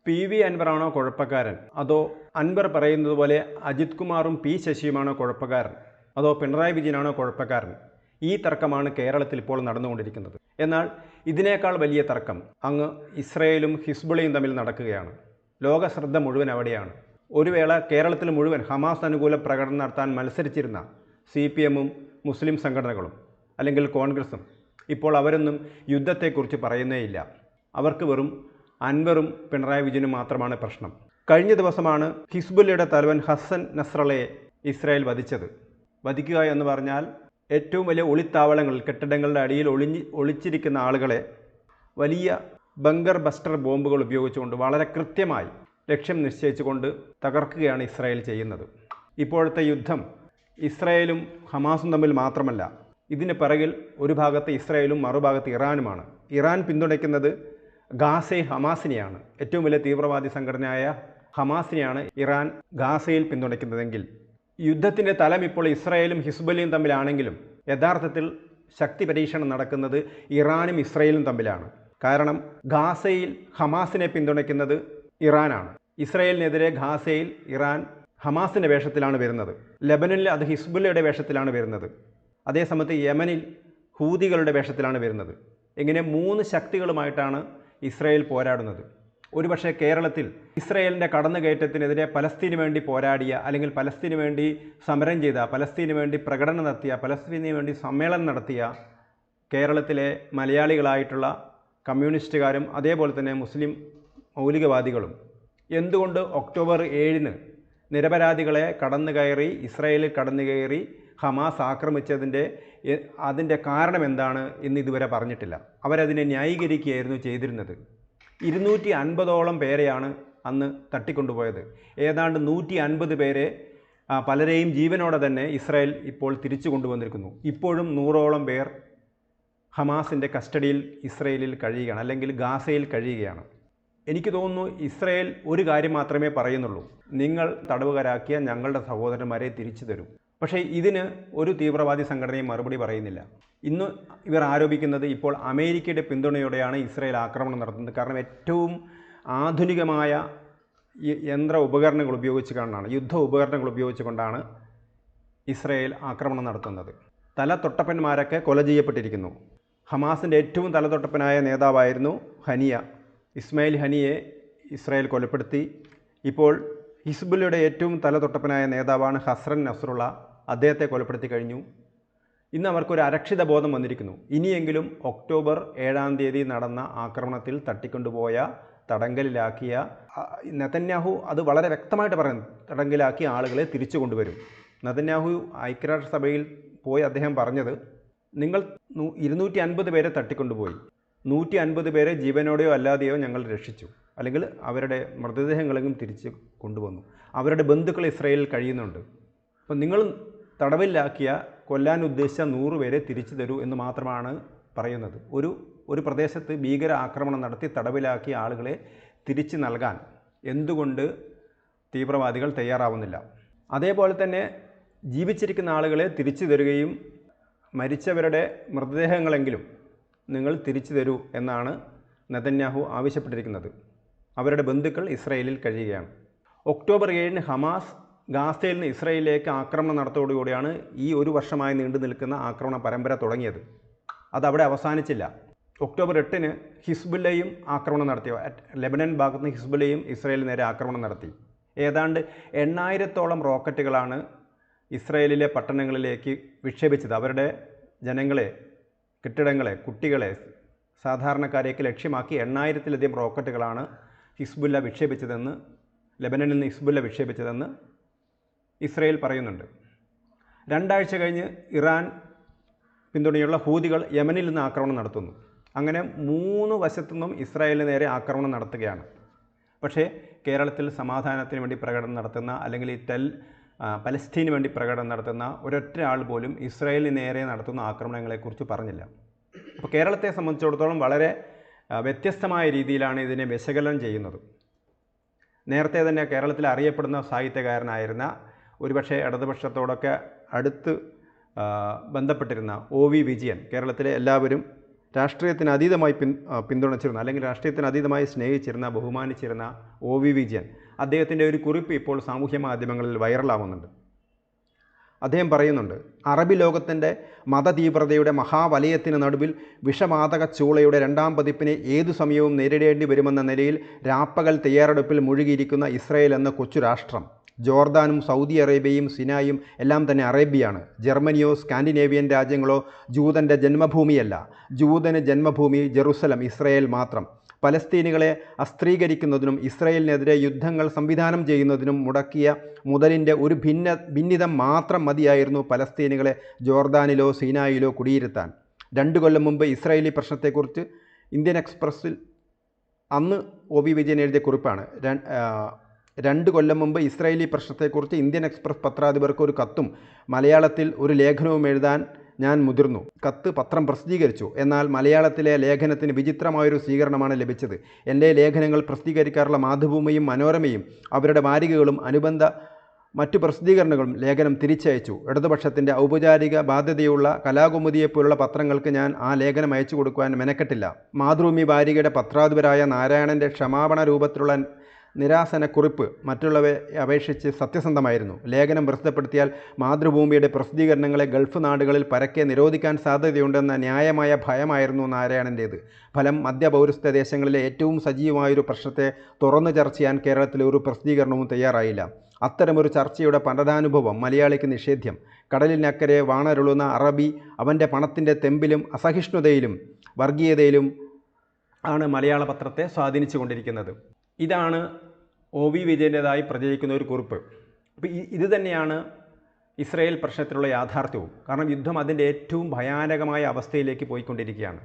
PV അൻവറാണോ കുഴപ്പക്കാരൻ, അതോ അൻവർ പറയുന്നത് പോലെ അജിത് കുമാറും P ശശിയുമാണോ കുഴപ്പക്കാരൻ, അതോ പിണറായി വിജയനാണോ കുഴപ്പക്കാരൻ? ഈ തർക്കമാണ് കേരളത്തിൽ ഇപ്പോൾ നടന്നുകൊണ്ടിരിക്കുന്നത്. എന്നാൽ ഇതിനേക്കാൾ വലിയ തർക്കം അങ്ങ് ഇസ്രയേലും ഹിസ്ബുള്ളയും തമ്മിൽ നടക്കുകയാണ്. ലോക ശ്രദ്ധ മുഴുവൻ അവിടെയാണ്. ഒരു വേള കേരളത്തിൽ മുഴുവൻ ഹമാസ് അനുകൂല പ്രകടനം നടത്താൻ മത്സരിച്ചിരുന്ന CPM-ഉം മുസ്ലിം സംഘടനകളും അല്ലെങ്കിൽ കോൺഗ്രസും ഇപ്പോൾ അവരൊന്നും യുദ്ധത്തെക്കുറിച്ച് പറയുന്നേയില്ല. അവർക്ക് വെറും അൻവറും പിണറായി വിജയനും മാത്രമാണ് പ്രശ്നം. കഴിഞ്ഞ ദിവസമാണ് ഹിസ്ബുല്ലയുടെ തലവൻ ഹസൻ നസ്രള്ളയെ ഇസ്രായേൽ വധിച്ചത്. വധിക്കുക എന്ന് പറഞ്ഞാൽ ഏറ്റവും വലിയ ഒളിത്താവളങ്ങളിൽ, കെട്ടിടങ്ങളുടെ അടിയിൽ ഒളിച്ചിരിക്കുന്ന ആളുകളെ വലിയ ബങ്കർ ബസ്റ്റർ ബോംബുകൾ ഉപയോഗിച്ചുകൊണ്ട് വളരെ കൃത്യമായി ലക്ഷ്യം നിശ്ചയിച്ചുകൊണ്ട് തകർക്കുകയാണ് ഇസ്രായേൽ ചെയ്യുന്നത്. ഇപ്പോഴത്തെ യുദ്ധം ഇസ്രായേലും ഹമാസും തമ്മിൽ മാത്രമല്ല, ഇതിന് പിറകിൽ ഒരു ഭാഗത്ത് ഇസ്രായേലും മറുഭാഗത്ത് ഇറാനുമാണ്. ഇറാൻ പിന്തുണയ്ക്കുന്നത് ഗാസയിൽ ഹമാസിനെയാണ്. ഏറ്റവും വലിയ തീവ്രവാദി സംഘടനയായ ഹമാസിനെയാണ് ഇറാൻ ഗാസയിൽ പിന്തുണയ്ക്കുന്നതെങ്കിൽ യുദ്ധത്തിൻ്റെ തലം ഇപ്പോൾ ഇസ്രായേലും ഹിസ്ബുല്ലയും തമ്മിലാണെങ്കിലും യഥാർത്ഥത്തിൽ ശക്തി പരീക്ഷണം നടക്കുന്നത് ഇറാനും ഇസ്രായേലും തമ്മിലാണ്. കാരണം ഗാസയിൽ ഹമാസിനെ പിന്തുണയ്ക്കുന്നത് ഇറാനാണ്. ഇസ്രായേലിനെതിരെ ഗാസയിൽ ഇറാൻ ഹമാസിൻ്റെ വേഷത്തിലാണ് വരുന്നത്. ലെബനനിൽ അത് ഹിസ്ബുല്ലയുടെ വേഷത്തിലാണ് വരുന്നത്. അതേസമയത്ത് യമനിൽ ഹൂതികളുടെ വേഷത്തിലാണ് വരുന്നത്. ഇങ്ങനെ 3 ശക്തികളുമായിട്ടാണ് ഇസ്രായേൽ പോരാടുന്നത്. ഒരുപക്ഷെ കേരളത്തിൽ ഇസ്രായേലിൻ്റെ കടന്നുകയറ്റത്തിനെതിരെ പലസ്തീന് വേണ്ടി പോരാടിയ, അല്ലെങ്കിൽ പലസ്തീന് വേണ്ടി സമരം ചെയ്ത, പലസ്തീന് വേണ്ടി പ്രകടനം നടത്തിയ, പലസ്തീന് വേണ്ടി സമ്മേളനം നടത്തിയ കേരളത്തിലെ മലയാളികളായിട്ടുള്ള കമ്മ്യൂണിസ്റ്റുകാരും അതേപോലെ തന്നെ മുസ്ലിം മൗലികവാദികളും എന്തുകൊണ്ട് ഒക്ടോബർ 7-ന് നിരപരാധികളെ ഇസ്രായേലിൽ കടന്നുകയറി ഹമാസ് അതിൻ്റെ കാരണം എന്താണ് എന്ന് ഇതുവരെ പറഞ്ഞിട്ടില്ല. അവരതിനെ ന്യായീകരിക്കുകയായിരുന്നു ചെയ്തിരുന്നത്. 250ഓളം പേരെയാണ് അന്ന് തട്ടിക്കൊണ്ടുപോയത്. ഏതാണ്ട് 150 പേരെ പലരെയും ജീവനോടെ തന്നെ ഇസ്രായേൽ ഇപ്പോൾ തിരിച്ചു കൊണ്ടുവന്നിരിക്കുന്നു. ഇപ്പോഴും 100ഓളം പേർ ഹമാസിൻ്റെ കസ്റ്റഡിയിൽ ഇസ്രായേലിൽ കഴിയുകയാണ്, അല്ലെങ്കിൽ ഗാസയിൽ കഴിയുകയാണ്. എനിക്ക് തോന്നുന്നു ഇസ്രായേൽ ഒരു കാര്യം മാത്രമേ പറയുന്നുള്ളൂ: നിങ്ങൾ തടവുകാരാക്കിയ ഞങ്ങളുടെ സഹോദരന്മാരെ തിരിച്ചു തരൂ. പക്ഷേ ഇതിന് ഒരു തീവ്രവാദി സംഘടനയും മറുപടി പറയുന്നില്ല. ഇന്ന് ഇവർ ആരോപിക്കുന്നത് ഇപ്പോൾ അമേരിക്കയുടെ പിന്തുണയോടെയാണ് ഇസ്രായേൽ ആക്രമണം നടത്തുന്നത്. കാരണം ഏറ്റവും ആധുനികമായ യന്ത്ര ഉപകരണങ്ങൾ ഉപയോഗിച്ചുകൊണ്ടാണ്, യുദ്ധ ഉപകരണങ്ങൾ ഉപയോഗിച്ചുകൊണ്ടാണ് ഇസ്രായേൽ ആക്രമണം നടത്തുന്നത്. തലതൊട്ടപ്പന്മാരൊക്കെ കൊല ചെയ്യപ്പെട്ടിരിക്കുന്നു. ഹമാസിൻ്റെ ഏറ്റവും തലതൊട്ടപ്പനായ നേതാവായിരുന്നു ഇസ്മായിൽ ഹനിയെ ഇസ്രായേൽ കൊലപ്പെടുത്തി. ഇപ്പോൾ ഹിസ്ബുല്ലയുടെ ഏറ്റവും തലതൊട്ടപ്പനായ നേതാവാണ് ഹസൻ നസ്രുള്ള. അദ്ദേഹത്തെ കൊലപ്പെടുത്തി കഴിഞ്ഞു. ഇന്ന് അവർക്കൊരു അരക്ഷിത ബോധം വന്നിരിക്കുന്നു. ഇനിയെങ്കിലും ഒക്ടോബർ 7-ാം തീയതി നടന്ന ആക്രമണത്തിൽ തട്ടിക്കൊണ്ടുപോയ, തടങ്കലിലാക്കിയ നെതന്യാഹു അത് വളരെ വ്യക്തമായിട്ട് പറയുന്നു: തടങ്കലിലാക്കിയ ആളുകളെ തിരിച്ചു കൊണ്ടുവരും. നെതന്യാഹു ഐക്യരാഷ്ട്രസഭയിൽ പോയി അദ്ദേഹം പറഞ്ഞത്, നിങ്ങൾ 250 പേരെ തട്ടിക്കൊണ്ടുപോയി, 150 പേരെ ജീവനോടെയോ അല്ലാതെയോ ഞങ്ങൾ രക്ഷിച്ചു, അല്ലെങ്കിൽ അവരുടെ മൃതദേഹങ്ങളെങ്കിലും തിരിച്ച് കൊണ്ടുവന്നു. അവരുടെ ബന്ധുക്കൾ ഇസ്രായേലിൽ കഴിയുന്നുണ്ട്. അപ്പം നിങ്ങൾ തടവിലാക്കിയ, കൊല്ലാൻ ഉദ്ദേശിച്ച 100 പേരെ തിരിച്ചു തരൂ എന്ന് മാത്രമാണ് പറയുന്നത്. ഒരു പ്രദേശത്ത് ഭീകര ആക്രമണം നടത്തി തടവിലാക്കിയ ആളുകളെ തിരിച്ചു നൽകാൻ എന്തുകൊണ്ട് തീവ്രവാദികൾ തയ്യാറാവുന്നില്ല? അതേപോലെ തന്നെ ജീവിച്ചിരിക്കുന്ന ആളുകളെ തിരിച്ചു തരുകയും മരിച്ചവരുടെ മൃതദേഹങ്ങളെങ്കിലും നിങ്ങൾ തിരിച്ചു തരൂ എന്നാണ് നെതന്യാഹു ആവശ്യപ്പെട്ടിരിക്കുന്നത്. അവരുടെ ബന്ധുക്കൾ ഇസ്രായേലിൽ കഴിയുകയാണ്. ഒക്ടോബർ 7-ന് ഹമാസ് ഗാസയിൽ നിന്ന് ഇസ്രായേലിലേക്ക് ആക്രമണം നടത്തോടുകൂടിയാണ് ഈ 1 വർഷമായി നീണ്ടു നിൽക്കുന്ന ആക്രമണ പരമ്പര തുടങ്ങിയത്. അതവിടെ അവസാനിച്ചില്ല. ഒക്ടോബർ 8-ന് ഹിസ്ബുല്ലയും ആക്രമണം നടത്തി. ലെബനൻ ഭാഗത്ത് നിന്ന് ഹിസ്ബുല്ലയും ഇസ്രായേലിന് നേരെ ആക്രമണം നടത്തി. ഏതാണ്ട് 8000ഓളം റോക്കറ്റുകളാണ് ഇസ്രായേലിലെ പട്ടണങ്ങളിലേക്ക് വിക്ഷേപിച്ചത്. അവരുടെ ജനങ്ങളെ, കെട്ടിടങ്ങളെ, കുട്ടികളെ, സാധാരണക്കാരെയൊക്കെ ലക്ഷ്യമാക്കി 8000-ലധികം റോക്കറ്റുകളാണ് ഹിസ്ബുല്ല വിക്ഷേപിച്ചതെന്ന്, ലെബനനിൽ നിന്ന് ഹിസ്ബുല്ല വിക്ഷേപിച്ചതെന്ന് ഇസ്രായേൽ പറയുന്നുണ്ട്. 2 ആഴ്ച കഴിഞ്ഞ് ഇറാൻ പിന്തുണയുള്ള ഹൂതികൾ യമനിൽ നിന്ന് ആക്രമണം നടത്തുന്നു. അങ്ങനെ 3 വശത്തുനിന്നും ഇസ്രായേലിന് നേരെ ആക്രമണം നടത്തുകയാണ്. പക്ഷേ കേരളത്തിൽ സമാധാനത്തിന് വേണ്ടി പ്രകടനം നടത്തുന്ന, അല്ലെങ്കിൽ പലസ്തീന് വേണ്ടി പ്രകടനം നടത്തുന്ന ഒരൊറ്റ ആൾ പോലും ഇസ്രായേലിന് നേരെ നടത്തുന്ന ആക്രമണങ്ങളെക്കുറിച്ച് പറഞ്ഞില്ല. അപ്പോൾ കേരളത്തെ സംബന്ധിച്ചിടത്തോളം വളരെ വ്യത്യസ്തമായ രീതിയിലാണ് ഇതിനെ വിശകലനം ചെയ്യുന്നത്. നേരത്തെ തന്നെ കേരളത്തിൽ അറിയപ്പെടുന്ന സാഹിത്യകാരനായിരുന്ന, ഒരുപക്ഷെ ഇടതുപക്ഷത്തോടൊക്കെ അടുത്ത് ബന്ധപ്പെട്ടിരുന്ന OV വിജയൻ, കേരളത്തിലെ എല്ലാവരും രാഷ്ട്രീയത്തിന് അതീതമായി പിന്തുണച്ചിരുന്ന അല്ലെങ്കിൽ രാഷ്ട്രീയത്തിന് അതീതമായി സ്നേഹിച്ചിരുന്ന ബഹുമാനിച്ചിരുന്ന OV വിജയൻ അദ്ദേഹത്തിൻ്റെ ഒരു കുറിപ്പ് ഇപ്പോൾ സാമൂഹ്യ മാധ്യമങ്ങളിൽ വൈറലാവുന്നുണ്ട്. അദ്ദേഹം പറയുന്നുണ്ട്, അറബി ലോകത്തിൻ്റെ മതതീവ്രതയുടെ മഹാവലയത്തിന് നടുവിൽ വിഷമാതക ചൂളയുടെ 2ാം പതിപ്പിനെ ഏതു സമയവും നേരിടേണ്ടി വരുമെന്ന നിലയിൽ രാപ്പകൽ തയ്യാറെടുപ്പിൽ മുഴുകിയിരിക്കുന്ന ഇസ്രയേൽ എന്ന കൊച്ചു രാഷ്ട്രം. ജോർദാനും സൗദി അറേബ്യയും സിനായും എല്ലാം തന്നെ അറേബ്യയാണ്. ജർമ്മനിയോ സ്കാൻഡിനേവിയൻ രാജ്യങ്ങളോ ജൂതൻ്റെ ജന്മഭൂമിയല്ല. ജൂതന് ജന്മഭൂമി ജെറുസലം, ഇസ്രയേൽ മാത്രം. പലസ്തീനികളെ അസ്ത്രീകരിക്കുന്നതിനും ഇസ്രയേലിനെതിരെ യുദ്ധങ്ങൾ സംവിധാനം ചെയ്യുന്നതിനും മുടക്കിയ മുതലിൻ്റെ ഒരു ഭിന്നിതം മാത്രം മതിയായിരുന്നു പലസ്തീനികളെ ജോർദാനിലോ സീനായിലോ കുടിയിരുത്താൻ. 2 കൊല്ലം മുമ്പ് ഇസ്രായേലി പ്രശ്നത്തെക്കുറിച്ച് ഇന്ത്യൻ എക്സ്പ്രസ്സിൽ അന്ന് OV വിജയൻ എഴുതിയ കുറിപ്പാണ്. 2 കൊല്ലം മുമ്പ് ഇസ്രായേലി പ്രശ്നത്തെക്കുറിച്ച് ഇന്ത്യൻ എക്സ്പ്രസ് പത്രാധിപർക്ക് ഒരു കത്തും മലയാളത്തിൽ ഒരു ലേഖനവും എഴുതാൻ ഞാൻ മുതിർന്നു. കത്ത് പത്രം പ്രസിദ്ധീകരിച്ചു. എന്നാൽ മലയാളത്തിലെ ലേഖനത്തിന് വിചിത്രമായൊരു സ്വീകരണമാണ് ലഭിച്ചത്. എൻ്റെ ലേഖനങ്ങൾ പ്രസിദ്ധീകരിക്കാറുള്ള മാതൃഭൂമിയും മനോരമയും അവരുടെ വാരികകളും അനുബന്ധ മറ്റു പ്രസിദ്ധീകരണങ്ങളും ലേഖനം തിരിച്ചയച്ചു. ഇടതുപക്ഷത്തിൻ്റെ ഔപചാരിക ബാധ്യതയുള്ള കലാകൗമുദിയെപ്പോലുള്ള പത്രങ്ങൾക്ക് ഞാൻ ആ ലേഖനം അയച്ചു കൊടുക്കുവാൻ മെനക്കെട്ടില്ല. മാതൃഭൂമി വാരികയുടെ പത്രാധിപരായ നാരായണൻ്റെ ക്ഷമാപണ രൂപത്തിലുള്ള നിരാസനക്കുറിപ്പ് മറ്റുള്ളവയെ അപേക്ഷിച്ച് സത്യസന്ധമായിരുന്നു. ലേഖനം പ്രസിദ്ധപ്പെടുത്തിയാൽ മാതൃഭൂമിയുടെ പ്രസിദ്ധീകരണങ്ങളെ ഗൾഫ് നാടുകളിൽ പരക്കെ നിരോധിക്കാൻ സാധ്യതയുണ്ടെന്ന ന്യായമായ ഭയമായിരുന്നു നാരായണൻ്റേത്. ഫലം, മധ്യപൗരസ്ത്യ ദേശങ്ങളിലെ ഏറ്റവും സജീവമായൊരു പ്രശ്നത്തെ തുറന്നു ചർച്ച ചെയ്യാൻ കേരളത്തിലെ ഒരു പ്രസിദ്ധീകരണവും തയ്യാറായില്ല. അത്തരമൊരു ചർച്ചയുടെ പഠനാനുഭവം മലയാളിക്ക് നിഷേധ്യം. കടലിനക്കരെ വാണരുളുന്ന അറബി അവൻ്റെ പണത്തിൻ്റെ തെമ്പിലും അസഹിഷ്ണുതയിലും വർഗീയതയിലും ആണ് മലയാള പത്രത്തെ സ്വാധീനിച്ചു കൊണ്ടിരിക്കുന്നത്. ഇതാണ് OV വിജയൻ്റേതായി പ്രചരിക്കുന്ന ഒരു കുറിപ്പ്. അപ്പോൾ ഇത് തന്നെയാണ് ഇസ്രായേൽ പ്രശ്നത്തിലുള്ള യാഥാർത്ഥ്യവും. കാരണം യുദ്ധം അതിൻ്റെ ഏറ്റവും ഭയാനകമായ അവസ്ഥയിലേക്ക് പോയിക്കൊണ്ടിരിക്കുകയാണ്.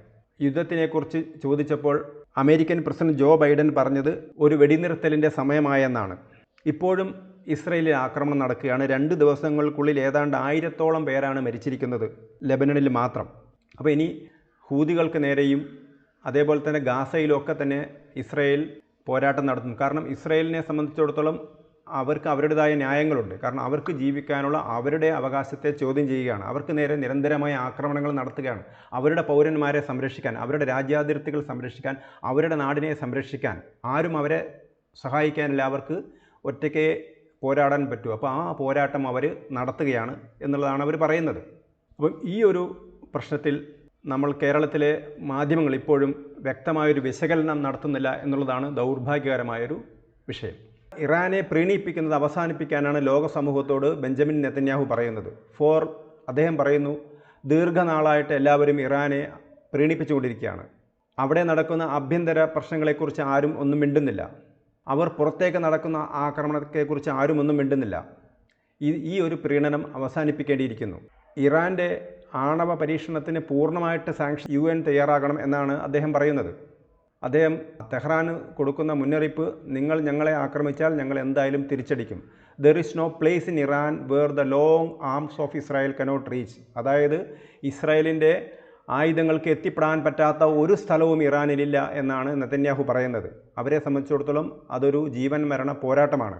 യുദ്ധത്തിനെക്കുറിച്ച് ചോദിച്ചപ്പോൾ അമേരിക്കൻ പ്രസിഡന്റ് ജോ ബൈഡൻ പറഞ്ഞത് ഒരു വെടിനിർത്തലിൻ്റെ സമയമായെന്നാണ്. ഇപ്പോഴും ഇസ്രായേലിൽ ആക്രമണം നടക്കുകയാണ്. 2 ദിവസങ്ങൾക്കുള്ളിൽ ഏതാണ്ട് 1000-ഓളം പേരാണ് മരിച്ചിരിക്കുന്നത് ലെബനനിൽ മാത്രം. അപ്പോൾ ഇനി ഹൂതികൾക്ക് നേരെയും അതേപോലെ തന്നെ ഗാസയിലൊക്കെ തന്നെ ഇസ്രായേൽ പോരാട്ടം നടത്തും. കാരണം ഇസ്രായേലിനെ സംബന്ധിച്ചിടത്തോളം അവർക്ക് അവരുടേതായ ന്യായങ്ങളുണ്ട്. കാരണം അവർക്ക് ജീവിക്കാനുള്ള അവരുടെ അവകാശത്തെ ചോദ്യം ചെയ്യുകയാണ്. അവർക്ക് നേരെ നിരന്തരമായ ആക്രമണങ്ങൾ നടത്തുകയാണ്. അവരുടെ പൗരന്മാരെ സംരക്ഷിക്കാൻ, അവരുടെ രാജ്യാതിർത്തികൾ സംരക്ഷിക്കാൻ, അവരുടെ നാടിനെ സംരക്ഷിക്കാൻ ആരും അവരെ സഹായിക്കാനില്ല. അവർക്ക് ഒറ്റയ്ക്ക് പോരാടാൻ പറ്റൂ. അപ്പോൾ ആ പോരാട്ടം അവർ നടത്തുകയാണ് എന്നുള്ളതാണ് അവർ പറയുന്നത്. അപ്പം ഈ ഒരു പ്രശ്നത്തിൽ നമ്മൾ കേരളത്തിലെ മാധ്യമങ്ങൾ ഇപ്പോഴും വ്യക്തമായൊരു വിശകലനം നടത്തുന്നില്ല എന്നുള്ളതാണ് ദൗർഭാഗ്യകരമായൊരു വിഷയം. ഇറാനെ പ്രീണിപ്പിക്കുന്നത് അവസാനിപ്പിക്കാനാണ് ലോക സമൂഹത്തോട് ബെഞ്ചമിൻ നെതന്യാഹു പറയുന്നത്. അദ്ദേഹം പറയുന്നു, ദീർഘനാളായിട്ട് എല്ലാവരും ഇറാനെ പ്രീണിപ്പിച്ചുകൊണ്ടിരിക്കുകയാണ്. അവിടെ നടക്കുന്ന ആഭ്യന്തര പ്രശ്നങ്ങളെക്കുറിച്ച് ആരും ഒന്നും മിണ്ടുന്നില്ല. അവർ പുറത്തേക്ക് നടക്കുന്ന ആക്രമണത്തെക്കുറിച്ച് ആരും ഒന്നും മിണ്ടുന്നില്ല. ഈ ഒരു പ്രീണനം അവസാനിപ്പിക്കേണ്ടിയിരിക്കുന്നു. ഇറാൻ്റെ ആണവ പരീക്ഷണത്തിന് പൂർണ്ണമായിട്ട് സാങ്ഷൻ UN തയ്യാറാകണം എന്നാണ് അദ്ദേഹം പറയുന്നത്. അദ്ദേഹം തെഹ്റാന് കൊടുക്കുന്ന മുന്നറിയിപ്പ്, നിങ്ങൾ ഞങ്ങളെ ആക്രമിച്ചാൽ ഞങ്ങൾ എന്തായാലും തിരിച്ചടിക്കും. There is no place in Iran where the long arms of Israel cannot reach. അതായത് ഇസ്രായേലിൻ്റെ ആയുധങ്ങൾക്ക് എത്തിപ്പെടാൻ പറ്റാത്ത ഒരു സ്ഥലവും ഇറാനിലില്ല എന്നാണ് നെതന്യാഹു പറയുന്നത്. അവരെ സംബന്ധിച്ചിടത്തോളം അതൊരു ജീവൻ മരണ പോരാട്ടമാണ്.